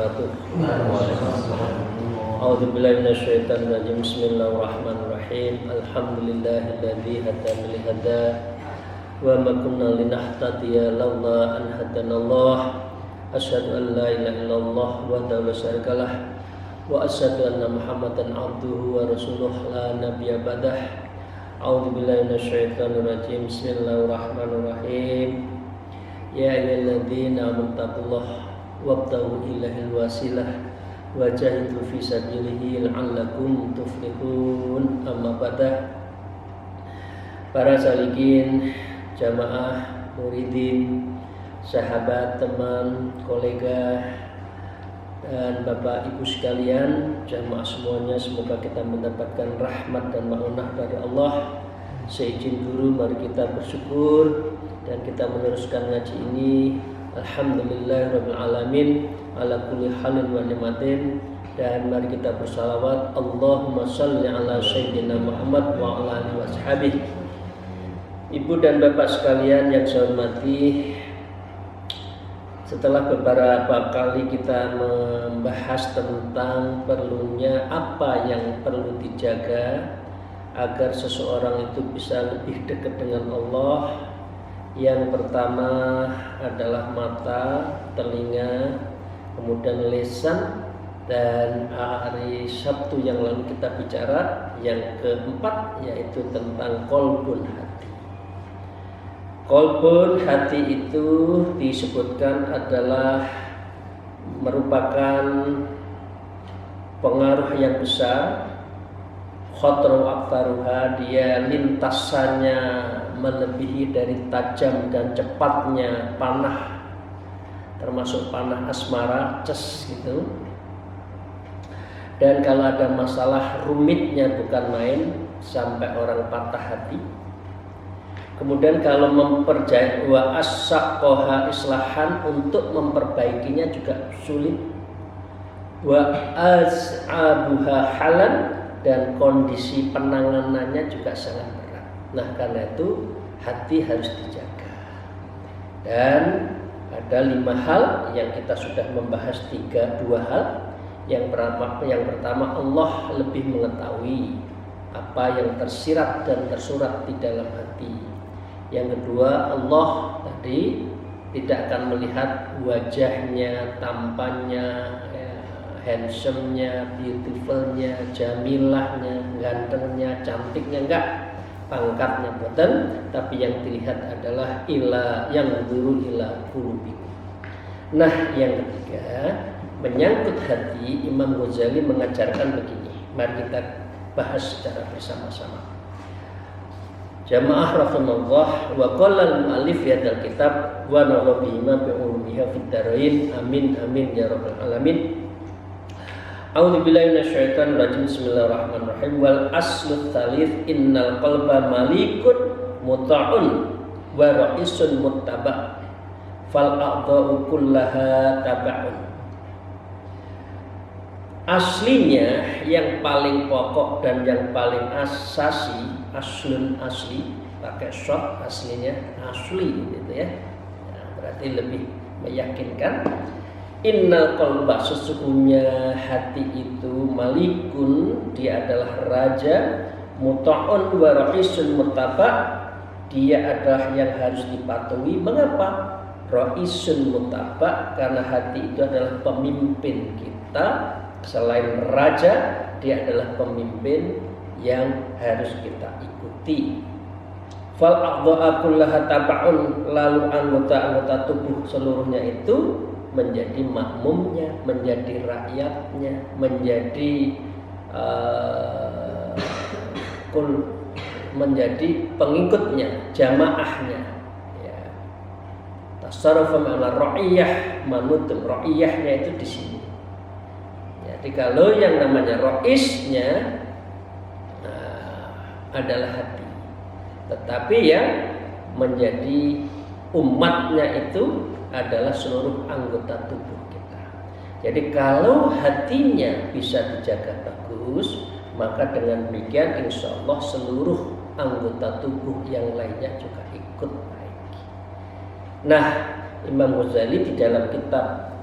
wabarakatuh. A'udzubillahi minasyaitonir rajim. Bismillahirrahmanirrahim. Alhamdulillahilladzi hadana li hada wa ma kunna linahtadiya laula an hadanallah. Asyhadu an la ilaha illallah wahdahu la syarikalah wa asyhadu anna Muhammadan abduhu wa rasuluh la nabiyya ba'dah. A'udzubillahi minasyaitonir rajim. Bismillahirrahmanirrahim. Ya ayyuhalladzina amanu taqullaha wabtaghu ilaihil wasilah wajahidu fi sabilihi la'allakum tuflihun. Amma ba'da. Para salikin, jamaah, muridin, sahabat, teman, kolega, dan bapak ibu sekalian, jamaah semuanya, semoga kita mendapatkan rahmat dan maunah dari Allah. Seizin guru, mari kita bersyukur dan kita meneruskan ngaji ini. Alhamdulillahirabbil alamin ala kulli halin wa ni'matin. Dan mari kita bersalawat, Allahumma shalli ala sayyidina Muhammad wa ala alihi washabihi. Ibu dan bapak sekalian yang saya hormati, setelah beberapa kali kita membahas tentang perlunya apa yang perlu dijaga agar seseorang itu bisa lebih dekat dengan Allah. Yang pertama adalah mata, telinga, kemudian lisan, dan hari Sabtu yang lalu kita bicara yang keempat yaitu tentang qalbun hati. Qalbun hati itu disebutkan adalah merupakan pengaruh yang besar. Khotru aktaruha, dia lintasannya melebihi dari tajam dan cepatnya panah, termasuk panah asmara, ces gitu. Dan kalau ada masalah rumitnya bukan main, sampai orang patah hati. Kemudian kalau memperjaya wa as-saqqaha islahan, untuk memperbaikinya juga sulit. Wa az'abuha halan, dan kondisi penanganannya juga sangat berat. Nah, karena itu hati harus dijaga. Dan ada 5 hal yang kita sudah membahas, 2 hal. Yang pertama Allah lebih mengetahui apa yang tersirat dan tersurat di dalam hati. Yang kedua, Allah tadi tidak akan melihat wajahnya, tampannya, handsome-nya, beautiful-nya, jamilahnya, gantengnya, cantiknya, enggak, pangkatnya boten, tapi yang dilihat adalah yang dulu ila qulubikum. Nah, yang ketiga, menyangkut hati, Imam Ghazali mengajarkan begini. Mari kita bahas secara bersama-sama. Jamaah rahimallah, wa qala al-mu'allif fi hadzal kitab wa na'udzu bihi bi ulumiha fid dharain. Amin amin ya rabbal alamin. A'udzubillahi minasyaitonir rajim. Bismillahirrahmanirrahim. Wal aslu tsalits innal qalba malikun muta'un wa ra'isun muttaba' fal a'dha'u kullaha taba'un. Aslinya yang paling pokok dan yang paling asasi, aslun asli, pakai short, aslinya asli gitu ya. Nah, berarti lebih meyakinkan. Innal qalba, sesungguhnya hati itu malikun, dia adalah raja, muta'un wa ra'isun muttaba', dia adalah yang harus dipatuhi. Mengapa? Ra'isun muttaba', karena hati itu adalah pemimpin kita. Selain raja, dia adalah pemimpin yang harus kita ikuti. Fal a'dha'a kullaha taba'un, lalu anggota-anggota tubuh seluruhnya itu menjadi makmumnya, menjadi rakyatnya, menjadi menjadi pengikutnya, jamaahnya. Ya. Tasarrufa ma'al ra'iyah, manutum ra'iyahnya itu di sini. Jadi kalau yang namanya ra'isnya adalah hati, tetapi yang menjadi umatnya itu adalah seluruh anggota tubuh kita. Jadi kalau hatinya bisa dijaga bagus, maka dengan demikian insya Allah seluruh anggota tubuh yang lainnya juga ikut baik. Nah, Imam Ghazali di dalam kitab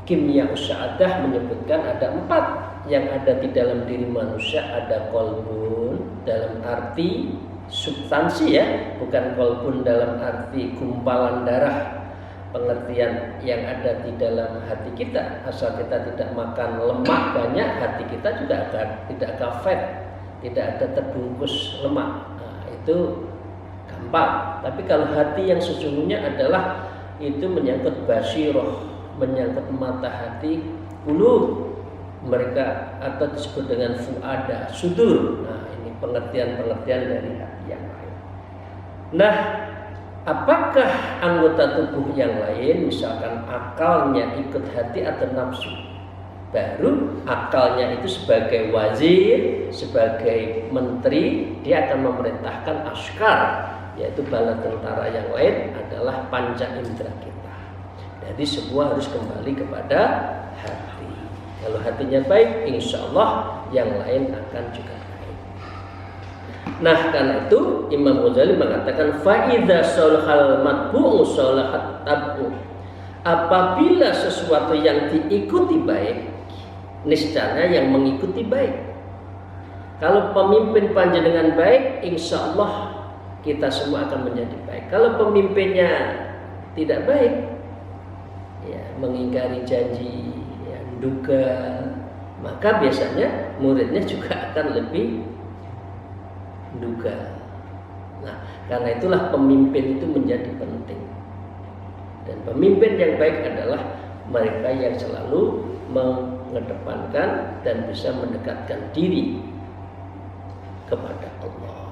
Kimia Usa'adah menyebutkan ada 4 yang ada di dalam diri manusia. Ada kolbun dalam arti substansi ya, bukan kolbun dalam arti gumpalan darah, pengertian yang ada di dalam hati kita. Asal kita tidak makan lemak banyak, hati kita juga tidak fat, tidak ada terbungkus lemak. Nah, itu gampang. Tapi kalau hati yang sesungguhnya adalah itu menyangkut basiroh, menyangkut mata hati, qulub mereka, atau disebut dengan fuada, sudur. Nah, ini pengertian-pengertian dari hati yang lain. Nah, apakah anggota tubuh yang lain, misalkan akalnya ikut hati atau nafsu? Baru akalnya itu sebagai wazir, sebagai menteri, dia akan memerintahkan askar, yaitu bala tentara yang lain adalah panca indera kita. Jadi semua harus kembali kepada hati. Kalau hatinya baik, insya Allah yang lain akan juga baik. Nah, karena itu Imam Ghazali mengatakan faida solhal matbu'u solhat tabu. Apabila sesuatu yang diikuti baik, niscaya yang mengikuti baik. Kalau pemimpin panjenengan baik, insya Allah kita semua akan menjadi baik. Kalau pemimpinnya tidak baik, ya, mengingkari janji, ya, duga, maka biasanya muridnya juga akan lebih duga. Nah, karena itulah pemimpin itu menjadi penting. Dan pemimpin yang baik adalah mereka yang selalu mengedepankan dan bisa mendekatkan diri kepada Allah.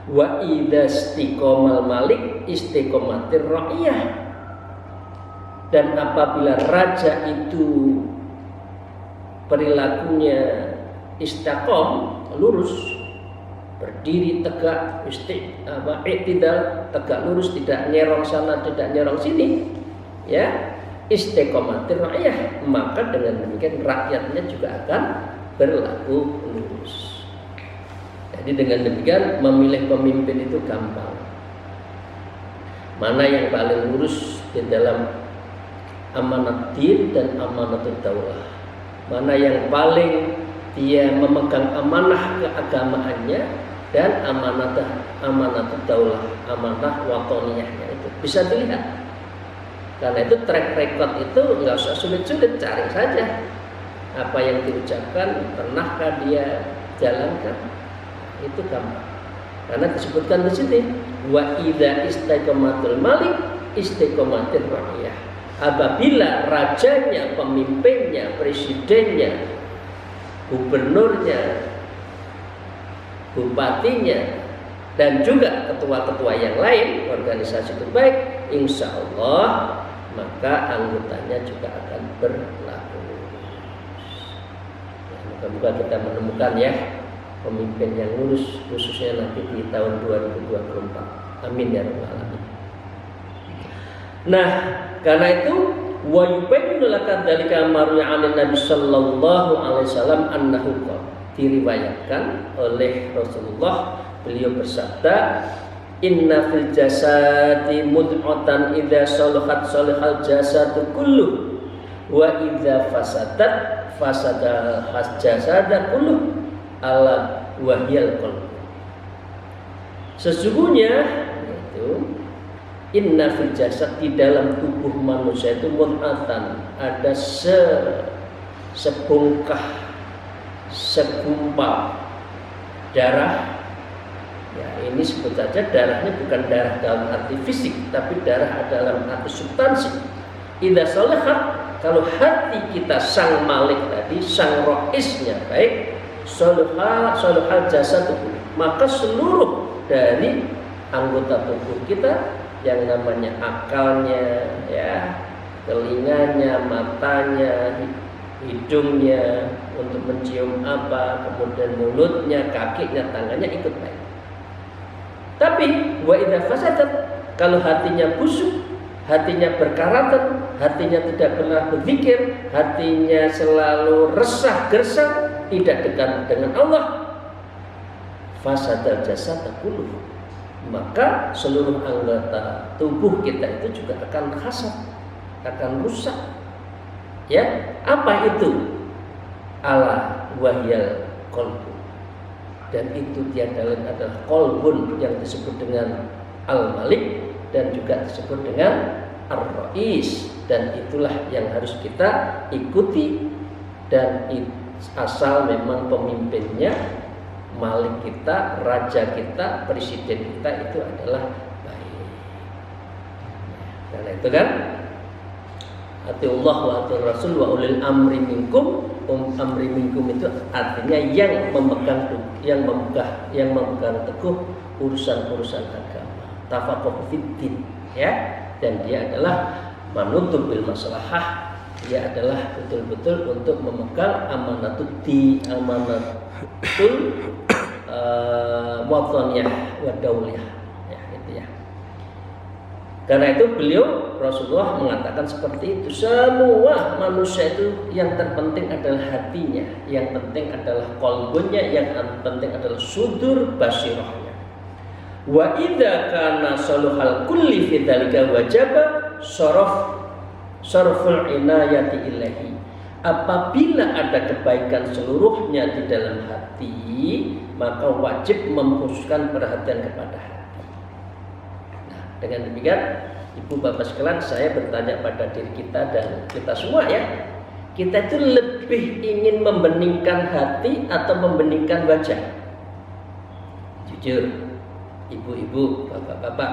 Wa idza istiqomal malik istiqomatir ra'iyah. Dan apabila raja itu perilakunya istiqom, lurus, berdiri tegak, iktidal, tegak lurus, tidak nyerong sana, tidak nyerong sini, ya, istiqomatir ra'iyah, maka dengan demikian rakyatnya juga akan berlaku lurus. Jadi dengan demikian memilih pemimpin itu gampang. Mana yang paling lurus di dalam amanat din dan amanatul daulah, mana yang paling dia memegang amanah keagamaannya dan amanatul daulah, amanah watoniyahnya, itu bisa dilihat. Karena itu track record itu nggak usah sulit-sulit, cari saja apa yang diucapkan, pernahkah dia jalankan, itu gampang. Karena disebutkan di sini wa idza istiqomatul malik istiqomatir ra'iyah. Apabila rajanya, pemimpinnya, presidennya, gubernurnya, bupatinya, dan juga ketua-ketua yang lain, organisasi itu baik, insya Allah maka anggotanya juga akan berlaku. Ya, moga-moga kita menemukan ya pemimpin yang lurus, khususnya nanti di tahun 2024. Amin ya rabbal alamin. Nah, karena itu wa yubayyinu laka dzalika marwi 'an Nabi sallallahu alaihi wasallam annahu diriwayatkan oleh Rasulullah, beliau bersabda, inna fil jasadi mud'atan idza salahat salahal jasadu kullu wa idza fasadat fasadal jasadu kullu ala wahyal qalb. Sesungguhnya itu inna fil jasad, di dalam tubuh manusia itu mud'atan, ada sebongkah, segumpal darah. Ya, ini sebut saja darahnya bukan darah dalam arti fisik, tapi darah dalam arti substansi. Idza salahat, kalau hati kita sang malik tadi, sang roisnya baik, salahal jasad, maka seluruh dari anggota tubuh kita yang namanya akalnya, ya, telinganya, matanya, hidungnya untuk mencium apa, kemudian mulutnya, kakinya, tangannya ikut baik. Tapi wa idza fasadat, kalau hatinya busuk, hatinya berkarat, hatinya tidak pernah berzikir, hatinya selalu resah gersang, tidak dekat dengan Allah, fasadal jasad kulluh, maka seluruh anggota tubuh kita itu juga akan khasat, akan rusak. Ya, apa itu? Ala wahyal qalbu. Dan itu tiada lain adalah qalbun yang disebut dengan al-malik dan juga disebut dengan ar-rais, dan itulah yang harus kita ikuti. Dan asal memang pemimpinnya, malik kita, raja kita, presiden kita itu adalah baik. Karena itu kan atiullah wa atir rasul wa ulil amri minkum. Amri minkum itu artinya yang memegang teguh urusan-urusan agama. Tafaqquh fiddin, ya. Dan dia adalah manutul bil maslahah. Dia adalah betul-betul untuk memegang amanatul wataniyah wa dauliyah, ya, itu ya. Karena itu beliau Rasulullah mengatakan seperti itu. Semua manusia itu yang terpenting adalah hatinya, yang penting adalah qalbunya, yang penting adalah sudur basirahnya. Wa idza kana saluhal kulli fi dzalika wajaba sarful inayati ilahi. Apabila ada kebaikan seluruhnya di dalam hati, maka wajib memfokuskan perhatian kepada hati. Dengan demikian, Ibu Bapak sekalian, saya bertanya pada diri kita dan kita semua, ya, kita itu lebih ingin membeningkan hati atau membeningkan wajah? Jujur, ibu-ibu, bapak-bapak,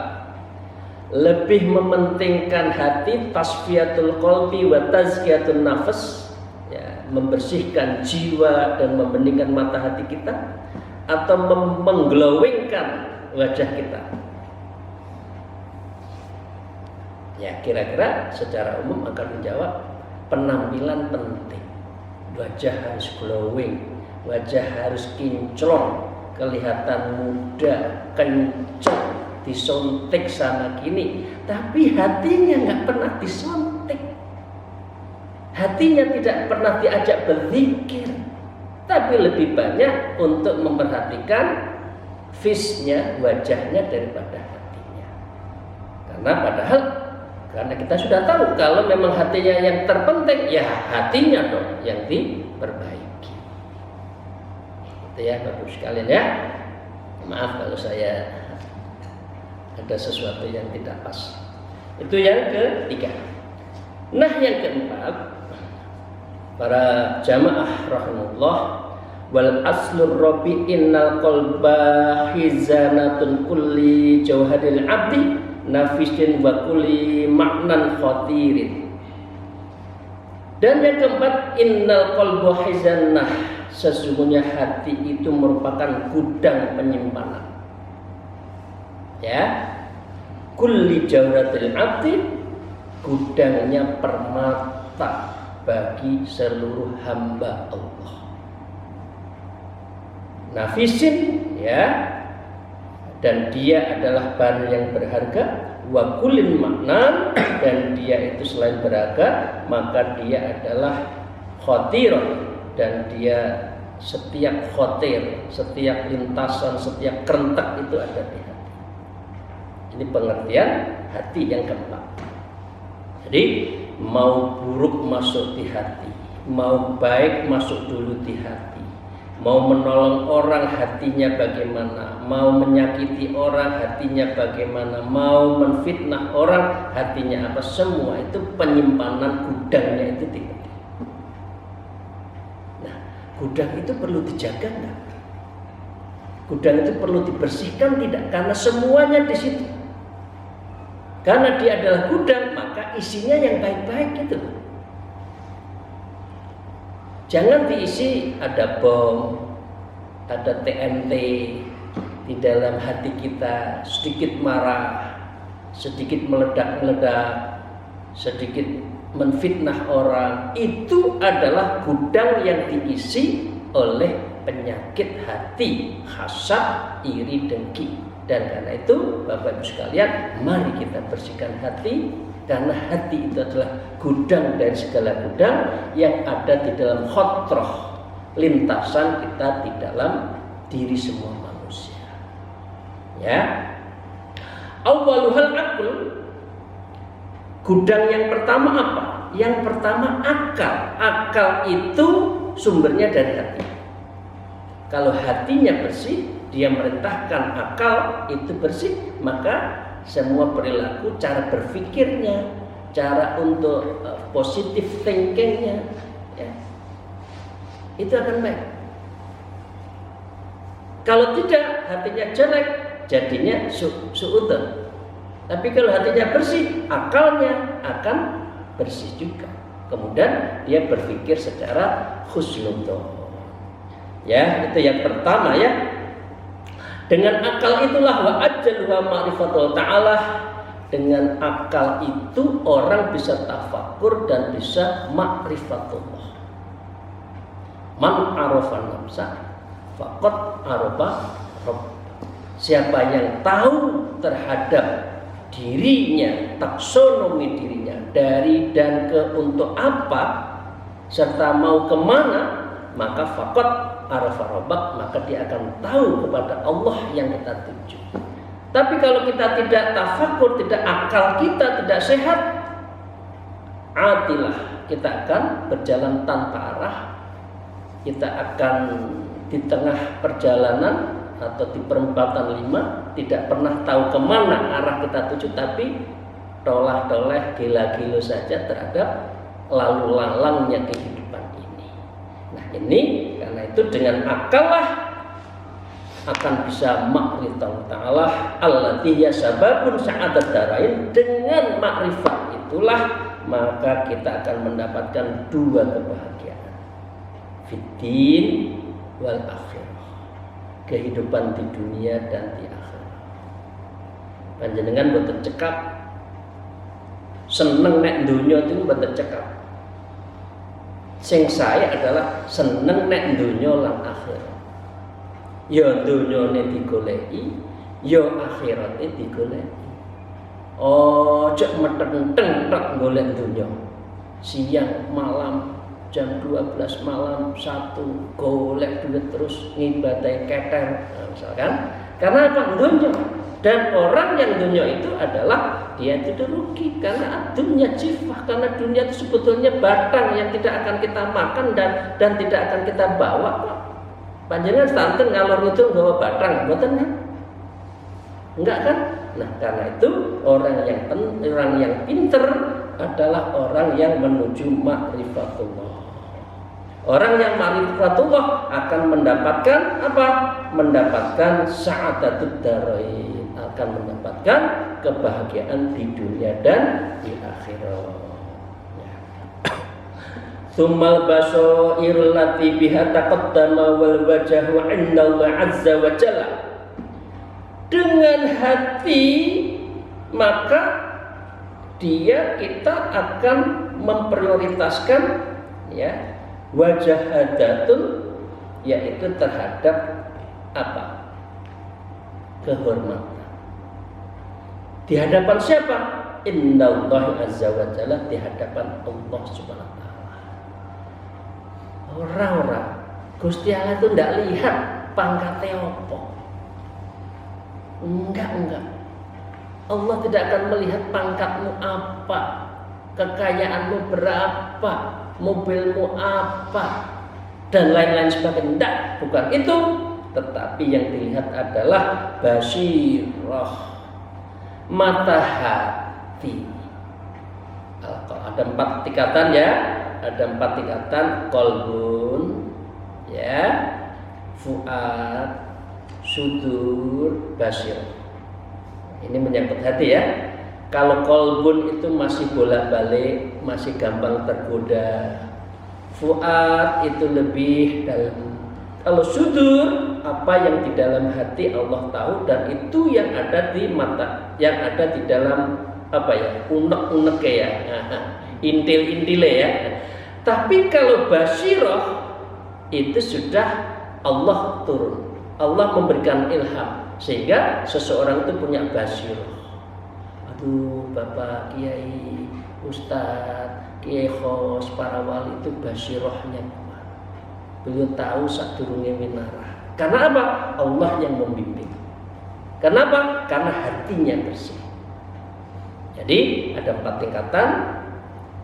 lebih mementingkan hati, tasfiyatul qalbi wa tazkiyatun nafas, ya, membersihkan jiwa dan membeningkan mata hati kita, atau mengglowingkan wajah kita? Ya, kira-kira secara umum akan menjawab penampilan penting. Wajah harus glowing, wajah harus kinclong, kelihatan muda, kencang, disontek sana kini. Tapi hatinya nggak pernah disontek. Hatinya tidak pernah diajak berzikir, tapi lebih banyak untuk memperhatikan face-nya, wajahnya daripada hatinya. Karena kita sudah tahu kalau memang hatinya yang terpenting, ya hatinya dong yang diperbaiki. Itu ya Bapak sekalian, ya. Maaf kalau saya ada sesuatu yang tidak pas. Itu yang ketiga. Nah, yang keempat, para jamaah rahimahullah, wal aslur rabi innal qalba hizanatun kulli jawharil abdi nafisin wa kulli maknan khatirin. Dan yang keempat, innal qalbu hizanah, sesungguhnya hati itu merupakan gudang penyimpanan, ya, kulli jawharatil abdi, gudangnya permata bagi seluruh hamba Allah. Nafisin, ya, dan dia adalah barang yang berharga, wa kulin maknan, dan dia itu selain berharga maka dia adalah khotirun, dan dia setiap khotir, setiap lintasan, setiap kerentak itu ada di hati. Ini pengertian hati yang keempat. Jadi mau buruk masuk di hati, mau baik masuk dulu di hati. Mau menolong orang hatinya bagaimana, mau menyakiti orang hatinya bagaimana, mau menfitnah orang hatinya apa, semua itu penyimpanan gudangnya itu di hati. Nah, gudang itu perlu dijaga enggak? Gudang itu perlu dibersihkan tidak? Karena semuanya di situ. Karena dia adalah gudang, maka isinya yang baik-baik gitu. Jangan diisi ada bom, ada TNT di dalam hati kita, sedikit marah, sedikit meledak-meledak, sedikit menfitnah orang. Itu adalah gudang yang diisi oleh penyakit hati, hasad, iri, dengki. Dan karena itu Bapak Ibu sekalian, mari kita bersihkan hati. Karena hati itu adalah gudang dari segala gudang yang ada di dalam khotroh, lintasan kita di dalam diri semua manusia. Ya, awaluhal aql, gudang yang pertama apa? Yang pertama akal. Akal itu sumbernya dari hati. Kalau hatinya bersih, dia merintahkan akal itu bersih, maka semua perilaku, cara berpikirnya, cara untuk positive thinkingnya, ya, itu akan baik. Kalau tidak, hatinya jelek, jadinya su'udon. Tapi kalau hatinya bersih, akalnya akan bersih juga. Kemudian dia berpikir secara husnudzon. Ya, itu yang pertama ya. Dengan akal itulah wa ajjalha ma'rifatul ta'ala. Dengan akal itu orang bisa tafakur dan bisa ma'rifatullah. Man arafa nafsa faqad arafa rabb. Siapa yang tahu terhadap dirinya, taksonomi dirinya, dari dan ke untuk apa, serta mau kemana, maka faqad arafa rabbak, maka dia akan tahu kepada Allah yang kita tuju. Tapi kalau kita tidak tafakur, tidak akal kita tidak sehat, atilah, kita akan berjalan tanpa arah. Kita akan di tengah perjalanan atau di perempatan 5 tidak pernah tahu kemana arah kita tuju, tapi toleh-toleh gila-gila saja terhadap lalu lalangnya kehidupan ini. Nah ini karena itu dengan akal lah akan bisa ma'rifat ta'ala allati hiya sababun sa'adat darain. Dengan makrifat itulah maka kita akan mendapatkan dua kebahagiaan, fiddin wal akhirah, kehidupan di dunia dan di akhirat. Panjenengan boten cekap seneng nek dunia itu boten cekap. Sing saya adalah seneng nek dunia lan akhirat. Ya dunyane digoleki, ya akhirate digoleki. Ojo meteng-teng tok golek dunya. Siang malam jam 12 malam 1 golek duit terus ngibadahi keter, misalkan. Karena apa? Dunya. Dan orang yang dunya itu adalah dia tidak rugi karena dunia jifah, karena dunia itu sebetulnya batang yang tidak akan kita makan dan tidak akan kita bawa. Panjenengan santen ngalor itu bawa batang, mboten kan? Enggak kan? Nah, karena itu orang yang pinter adalah orang yang menuju ma'rifatullah. Orang yang ma'rifatullah akan mendapatkan apa? Mendapatkan sa'adatud darain, akan mendapatkan kebahagiaan di dunia dan di akhirat. Tsummal basairul lati biha taqaddama wal wajhu 'inda Allah 'azza wa jalla. Dengan hati maka kita akan memprioritaskan ya wajahadatun, yaitu terhadap apa? Kehormatan. Di hadapan siapa? Innallahi azza wa jalla, di hadapan Allah Subhanahu wa taala. Orang-orang Gusti Allah itu ndak lihat pangkatnya apa. Enggak. Allah tidak akan melihat pangkatmu apa, kekayaanmu berapa, mobilmu apa, dan lain-lain sebagainya. Enggak, bukan itu. Tetapi yang dilihat adalah basirah, mata hati. Kalau ada 4 tingkatan ya. Ada 4 tingkatan: qalbun, ya, fuad, sudur, basir. Ini menyangkut hati ya. Kalau qalbun itu masih bolak-balik, masih gampang tergoda. Fuad itu lebih dalam. Kalau sudur, apa yang di dalam hati Allah tahu, dan itu yang ada di mata, yang ada di dalam apa ya, unek-unek ya, intil-intile ya. Tapi kalau basirah itu sudah Allah turun, Allah memberikan ilham sehingga seseorang itu punya basirah. Aduh, Bapak Kiai, Ustadz, Kiai Khos, para wali itu basirahnya kuat. Beliau tahu sadurunge minarah. Karena apa? Allah yang membimbing. Kenapa? Karena hatinya bersih. Jadi ada 4 tingkatan: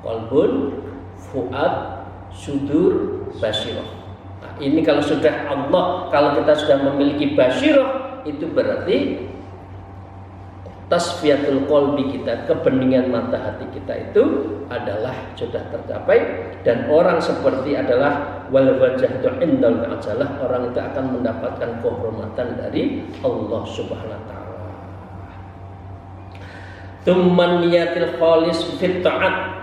Qalbun, fuad, sudur, basirah. Nah, ini kalau sudah Allah, kalau kita sudah memiliki basirah, itu berarti tasfiyatul qalbi kita, kebeningan mata hati kita itu adalah sudah tercapai. Dan orang seperti adalah wal wajhatu indal ajalah, orang itu akan mendapatkan kehormatan dari Allah Subhanahu wa taala. Tsumman niyatil khalis fit ta'at,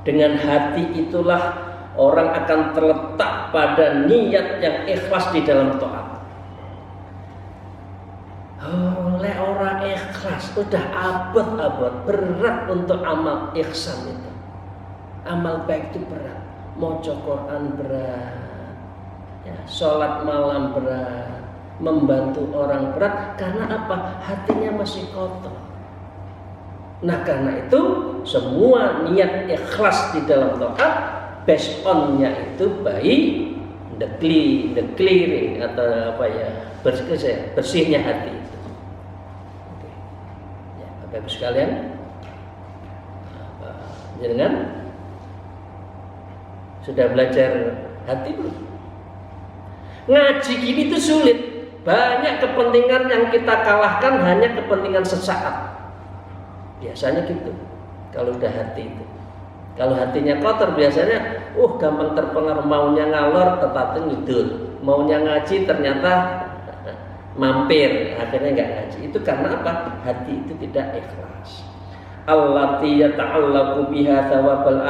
dengan hati itulah orang akan terletak pada niat yang ikhlas di dalam taat. Oleh orang ikhlas udah abad-abad berat untuk amal ihsan itu. Amal baik itu berat. Maca Quran berat, ya, sholat malam berat, membantu orang berat. Karena apa? Hatinya masih kotor. Nah karena itu semua niat ikhlas di dalam taat based on-nya itu baik the clearing atau apa ya, bersihnya hati. Bapak Ibu sekalian, jangan sudah belajar hati belum? Ngaji gini itu sulit. Banyak kepentingan yang kita kalahkan hanya kepentingan sesaat. Biasanya gitu. Kalau udah hati itu. Kalau hatinya kotor biasanya gampang terpengaruh, maunya ngalor tetapi ngidul. Maunya ngaji ternyata mampir, akhirnya nggak ngaji. Itu karena apa? Hati itu tidak ikhlas. Allati yata'allaqu biha thawabal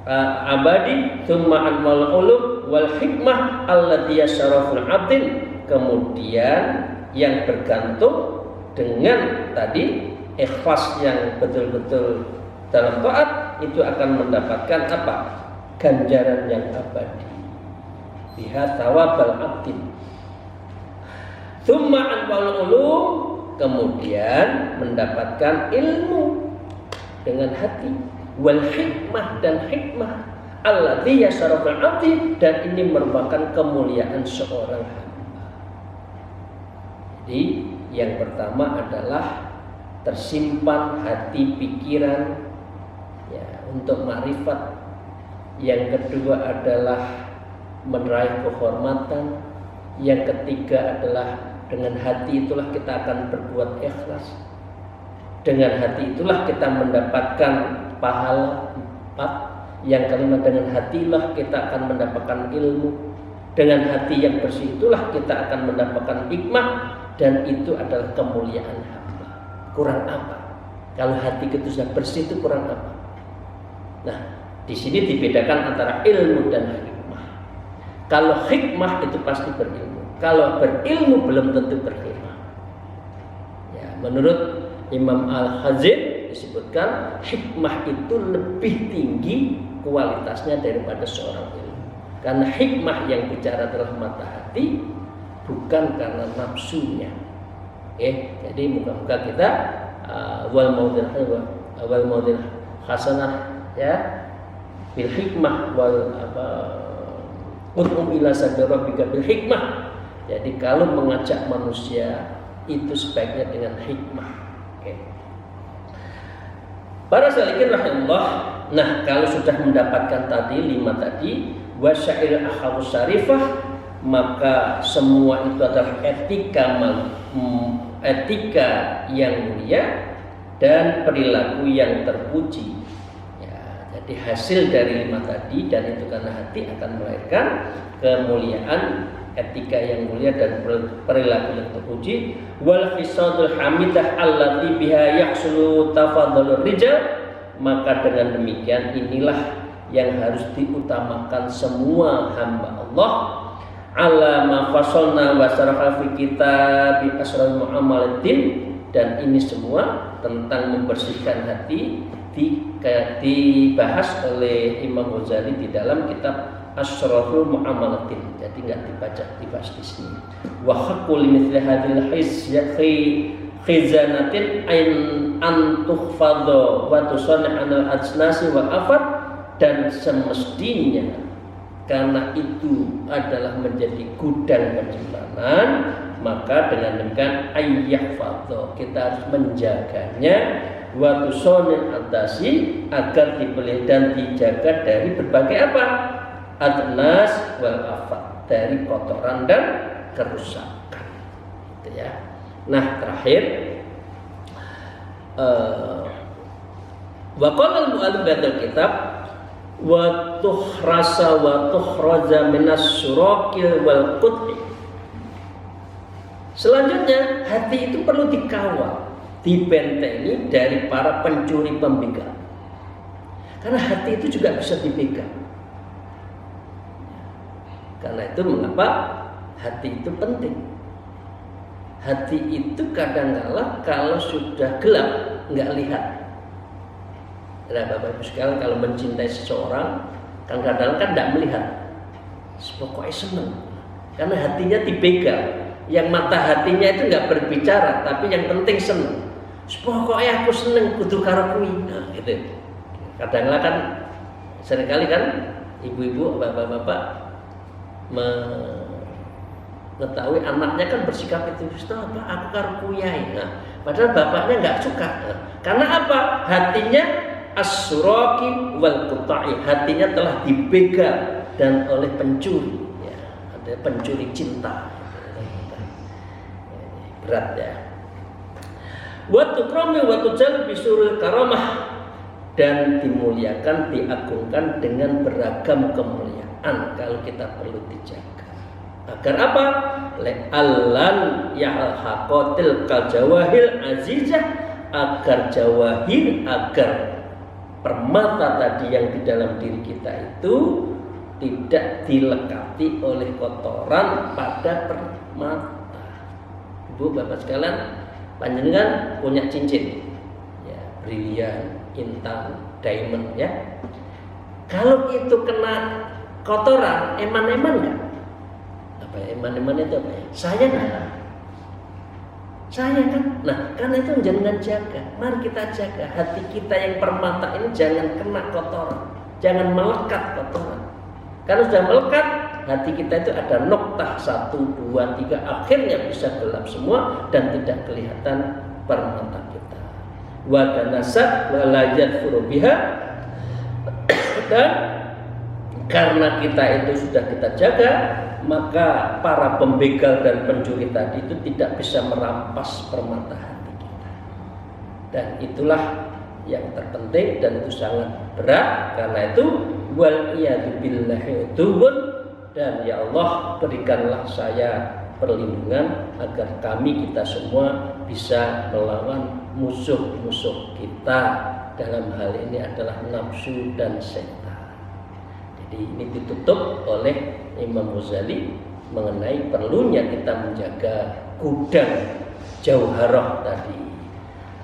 abadi tsumma anwal ulum wal hikmah allati yasharaful abdin. Kemudian yang bergantung dengan tadi ikhlas yang betul-betul dalam taat itu akan mendapatkan apa? Ganjaran yang abadi. Biha thawabal abdin. Tsumma anwal ulum, kemudian mendapatkan ilmu dengan hati, wal hikmah dan hikmah allati yasharaful abdi, dan ini merupakan kemuliaan seorang hamba. Jadi yang pertama adalah tersimpan hati pikiran ya untuk makrifat. Yang kedua adalah meraih kehormatan. Yang ketiga adalah dengan hati itulah kita akan berbuat ikhlas. Dengan hati itulah kita mendapatkan pahala 4. Yang kelima, dengan hatilah kita akan mendapatkan ilmu. Dengan hati yang bersih itulah kita akan mendapatkan hikmah. Dan itu adalah kemuliaan hamba. Kurang apa? Kalau hati kita sudah bersih itu kurang apa? Nah, di sini dibedakan antara ilmu dan hikmah. Kalau hikmah itu pasti berilmu. Kalau berilmu belum tentu berhikmah. Ya, menurut Imam Al-Hazin disebutkan hikmah itu lebih tinggi kualitasnya daripada seorang ilmu. Karena hikmah yang bicara adalah mata hati, bukan karena nafsunya. Jadi muka-muka kita wal maudil hasanah ya bil hikmah wal ila sabili rabbika bil hikmah. Jadi kalau mengajak manusia itu sebaiknya dengan hikmah. Para salikin rahimahullah. Nah, kalau sudah mendapatkan tadi 5 tadi wasyair akhlaqus syarifah, maka semua itu adalah etika yang mulia dan perilaku yang terpuji. Ya, jadi hasil dari 5 tadi, dan itu karena hati akan melahirkan kemuliaan, etika yang mulia dan perilaku yang terpuji. Wal khisatul hamidah allati biha yahsulu tafadhalur rijal, maka dengan demikian inilah yang harus diutamakan semua hamba Allah. Ala ma fasalna wa syaraha fi kitab asrar muamalatin, dan ini semua tentang membersihkan hati dibahas oleh Imam Ghazali di dalam kitab Asrarul Muamalatin. Jadi enggak dibahas di sini. Wa haqqul mithli hadhil khizanatin an tukhfadha wa tusanna anil ajnasi wal afat, dan semestinya karena itu adalah menjadi gudang penyimpanan, maka dengan demikian ayyahfadha, kita harus menjaganya wa tusonil atasi agar dipelihara dan dijaga dari berbagai apa? Adnas wal afat, dari kotoran dan kerusakan. Gitu ya. Nah, terakhir wa qala al-mu'allif ba'dal kitab wa tuhrasa wa tuhraza minas suraqil wal qut'i. Selanjutnya, hati itu perlu dikawal, dibentengi dari para pencuri pembegal. Karena hati itu juga bisa dibegal. Karena itu mengapa hati itu penting. Hati itu kadang-kala kalau sudah gelap nggak lihat. Nah, Bapak Ibu sekalian, kalau mencintai seseorang kadang-kadang kan nggak melihat. Pokoknya seneng. Karena hatinya dibegal. Yang mata hatinya itu nggak berbicara, tapi yang penting seneng. Pokoknya aku seneng kudu karo kuwi. Nah, gitu. Kadang-kadang kan seringkali kan ibu-ibu, bapak-bapak mengetahui anaknya kan bersikap itu, apa aku karo kuyai. Nah, padahal bapaknya nggak suka. Nah, karena apa? Hatinya as-suraqi wal quta'i, hatinya telah dibegal dan oleh pencuri. Ya, ada pencuri cinta. Berat ya. Wa tukrami wa tujal bisurul karamah, dan dimuliakan, diagungkan dengan beragam kemuliaan kalau kita perlu dijaga. Agar apa? Le'allan ya'al-haqatil kal-jawahil azizah, agar jawahir, agar permata tadi yang di dalam diri kita itu tidak dilekati oleh kotoran pada permata. Ibu bapak sekalian, panjenengan punya cincin ya, brilian, intan, diamond ya. Kalau itu kena kotoran, eman-eman nggak? Apa ya, eman-eman itu apa ya? Sayang nggak? Sayang kan? Nah, karena itu jangan jaga. Mari kita jaga hati kita yang permata ini, jangan kena kotoran, jangan melekat kotoran. Karena sudah melekat, hati kita itu ada noktah 1, 2, 3, akhirnya bisa gelap semua dan tidak kelihatan permata kita. Wa danasat wa la yadfuru biha, dan karena kita itu sudah kita jaga, maka para pembegal dan pencuri tadi itu tidak bisa merampas permata hati kita. Dan itulah yang terpenting dan itu sangat berat. Karena itu wal iyadu billahi udhun, dan ya Allah berikanlah saya perlindungan agar kami kita semua bisa melawan musuh-musuh kita. Dalam hal ini adalah nafsu dan setan. Jadi ini ditutup oleh Imam Ghazali mengenai perlunya kita menjaga gudang jauharah tadi.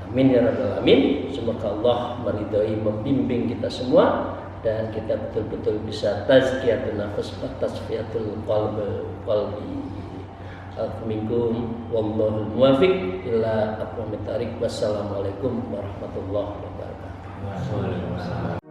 Amin ya rabbal alamin. Semoga Allah meridhai, membimbing kita semua dan kita betul-betul bisa tazkiyatun nafs wa tasfiyatul qalbi. Assalamualaikum wallahu muwaffiq ila aqwamit thariq. Wassalamualaikum warahmatullahi wabarakatuh.